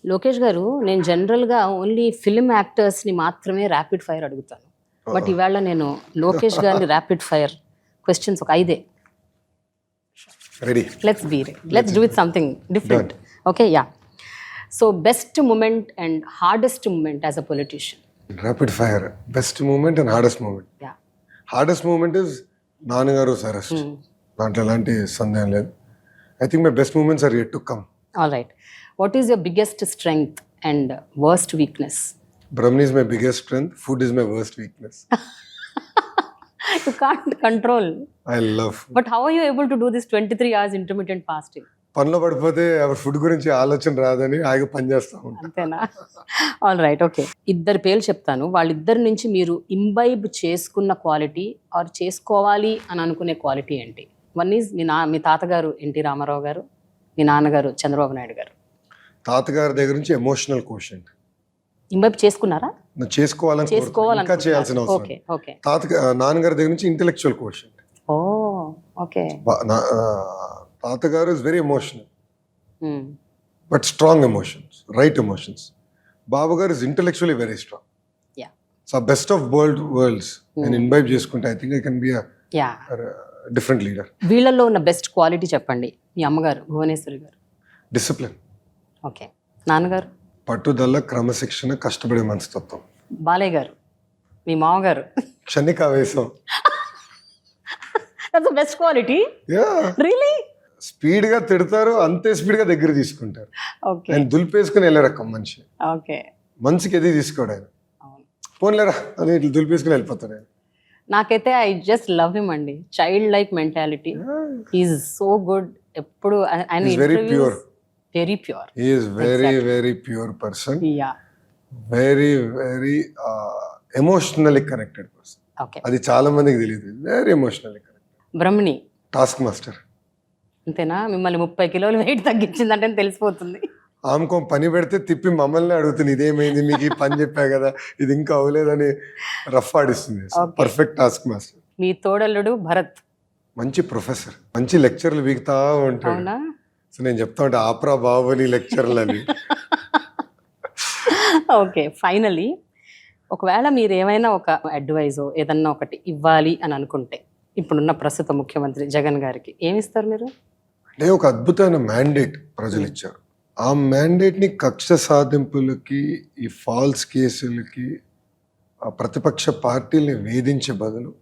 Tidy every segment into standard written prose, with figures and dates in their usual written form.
లోకేష్ గారు, నేను జనరల్గా ఓన్లీ ఫిల్మ్ యాక్టర్స్ని మాత్రమే ర్యాపిడ్ ఫైర్ అడుగుతాను. బట్ ఇవాళ నేను లోకేష్ గారిని ర్యాపిడ్ ఫైర్ క్వశ్చన్స్ ఒక 5. Ready. Let's do it something different. Okay, yeah. So best moment and hardest moment as a politician. Rapid fire. Best moment and hardest moment. Yeah. Hardest moment is నాన్నగారు arrest. దాంట్లో ఎలాంటి సందేహం లేదు. I think my best moments are yet to come. All right. What is your biggest strength and worst weakness? Brahmani is my biggest strength. Food is my worst weakness. You can't control. I love food. But how are you able to do this 23 hours intermittent fasting? పనిలో పడిపోతే food గురించి ఆలోచన రాదని ఆగి పని చేస్తా ఉంటాను. అంతేనా? All right, okay. 2 పేర్లు చెప్తాను. వాళ్ళిద్దరి నుంచి మీరు ఇంబైబ్ చేసుకున్న క్వాలిటీ ఆర్ చేసుకోవాలి అని అనుకునే క్వాలిటీ ఏంటి? వన్ ఈజ్ మీ తాతగారు ఎన్టీ రామారావు గారు, మీ నాన్నగారు చంద్రబాబు నాయుడు గారు. తాతగారి దగ్గర నుంచి ఎమోషనల్ క్వశ్చన్ ఇంబైబ్ చేసుకున్నారా? చేసుకోవాలని ఇంకా చేయాల్సిన అవసరం. Okay, okay. నాన్నగారి దగ్గర నుంచి ఇంటెలెక్చువల్ క్వశ్చన్. Oh, okay. తాతగారు is very emotional but strong emotions, right emotions. Babu garu is intellectually very strong. Yeah. So best of worlds నేను ఇన్వైట్ చేసుకుంటే I think I can be yeah different leader. వీళ్ళల్లో ఉన్న best quality చెప్పండి. మీ అమ్మగారు Bhuvaneswari garu. Discipline. Okay. నాన్నగారు? పట్టుదల, క్రమశిక్షణ, కష్టపడే మనస్తత్వం. బాలయ్య గారు, మీ మామగారు? క్షణికావేశం. That's the best quality. Yeah. Really? Speed గా తిడతారు, అంతే స్పీడ్ గా దగ్గర తీసుకుంటారు. ఓకే. ఆయన దులిపేసుకుని వెళ్ళే రకం మనిషి. ఓకే. మనిషికి ఎది తీసుకోడు ఆయన. పోన్లేరా అని ఇట్లా దులిపేసుకుని వెళ్ళిపోతాడు ఆయన. నాకైతే ఐ జస్ట్ లవ్ హిమ్ అండి. Child like mentality. Is so good. ఎప్పుడు ఆయన very pure. Very pure. He is very pure person. Yeah. Very emotionally connected person. Okay. అది చాలా మందికి తెలియదు. Very emotionally connected. Brahmani task master. అంతేనా? మిమ్మల్ని 30 కిలోలు వెయిట్ తగ్గించిందంటే తెలిసిపోతుంది. ఆమెకో పని పెడితే తిప్పి మమ్మల్ని అడుగుతుంది, ఇదేమైంది మీకు ఈ పని చెప్పా కదా, ఇది ఇంకా అవ్వలేదని రఫ్ ఆడిస్తుంది. Perfect task master. మీ తోడల్లుడు భరత్ మంచి ప్రొఫెసర్, మంచి లెక్చర్లు వీగుతా ఉంటాడు. అవునా? సో నేను చెప్తా ఉంటా ఆప్రా బాబుని లెక్చర్లు అని. ఓకే. ఫైనలీ, ఒకవేళ మీరు ఏమైనా ఒక అడ్వైజో ఏదన్నా ఒకటి ఇవ్వాలి అని అనుకుంటే ఇప్పుడున్న ప్రస్తుత ముఖ్యమంత్రి జగన్ గారికి ఏమిస్తారు మీరు? అంటే ఒక అద్భుతమైన మ్యాండేట్ ప్రజలు ఇచ్చారు. ఆ మ్యాండేట్ని కక్ష సాధింపులకి, ఈ ఫాల్స్ కేసులకి, ఆ ప్రతిపక్ష పార్టీల్ని వేధించే బదులు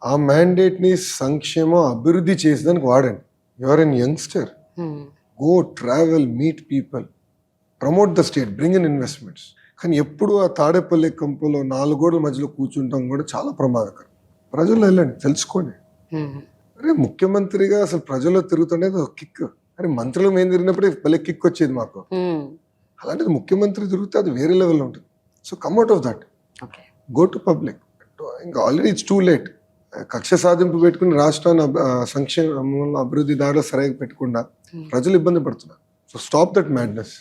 ఆ మ్యాండేట్ని సంక్షేమం, అభివృద్ధి చేసేదానికి వాడండి. You're an youngster. Go travel, meet people, promote the state, bring in investments. కానీ ఎప్పుడు ఆ తాడేపల్లి కంపులో 4 గోడల మధ్యలో కూర్చుంటాం కూడా చాలా ప్రమాదకరం. ప్రజల్లో వెళ్ళండి, తెలుసుకోండి. అరే ముఖ్యమంత్రిగా అసలు ప్రజల్లో తిరుగుతుండేది ఒక కిక్. అరే మంత్రులు మేము తిరిగినప్పుడే భలే కిక్ వచ్చేది మాకు. అలాంటిది ముఖ్యమంత్రి తిరిగితే అది వేరే లెవెల్లో ఉంటుంది. So come out of that. Go to public. ఇంకా ఆల్రెడీ ఇట్స్ టూ లేట్. కక్ష సాధింపు పెట్టుకుని రాష్ట్రాన్ని సంక్షేమ అభివృద్ధి దారిలో సరిగా పెట్టకుండా ప్రజలు ఇబ్బంది పడుతున్నారు. So stop that madness.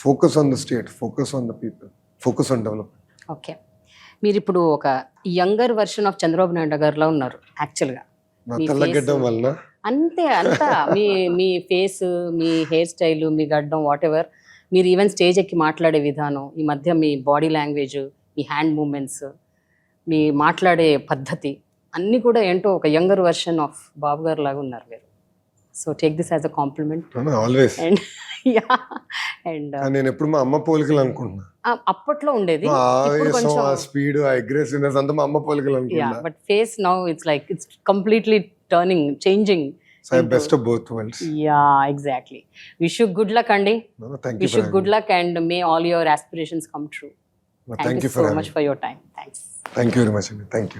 Focus on the state, focus on the people, focus on development. Okay. మీరు ఇప్పుడు ఒక younger version of Chandrababu Naidu గారిలో ఉన్నారు యాక్చువల్గా. నా తెల్లగడ్డం వలన అంతా మీ ఫేస్, మీ హెయిర్ స్టైల్, మీ గడ్డం, వాట్ ఎవర్. మీరు ఈవెన్ స్టేజ్ ఎక్కి మాట్లాడే విధానం, ఈ మధ్య మీ బాడీ లాంగ్వేజ్, మీ హ్యాండ్ మూమెంట్స్, మీ మాట్లాడే పద్ధతి అన్నీ కూడా ఏంటో ఒక యంగర్ వర్షన్ ఆఫ్ బాబు గారు లాగా ఉన్నారు మీరు. So take this as a compliment. Always. And and నేను ఎప్పుడు మా అమ్మ పోలికలు అనుకుంటున్నా. అప్పట్లో ఉండేది, స్పీడ్, అగ్రెసివ్నెస్ అంతా మా అమ్మ పోలికలు అనుకుంటున్నా. But face now it's like it's completely turning, changing. So best of both worlds. Yeah, exactly. Wish you good luck, Andy. No, thank you. Wish you good luck and may all your aspirations come true. Thank you so much for your time. Thanks. Thank you very much, Andy. Thank you.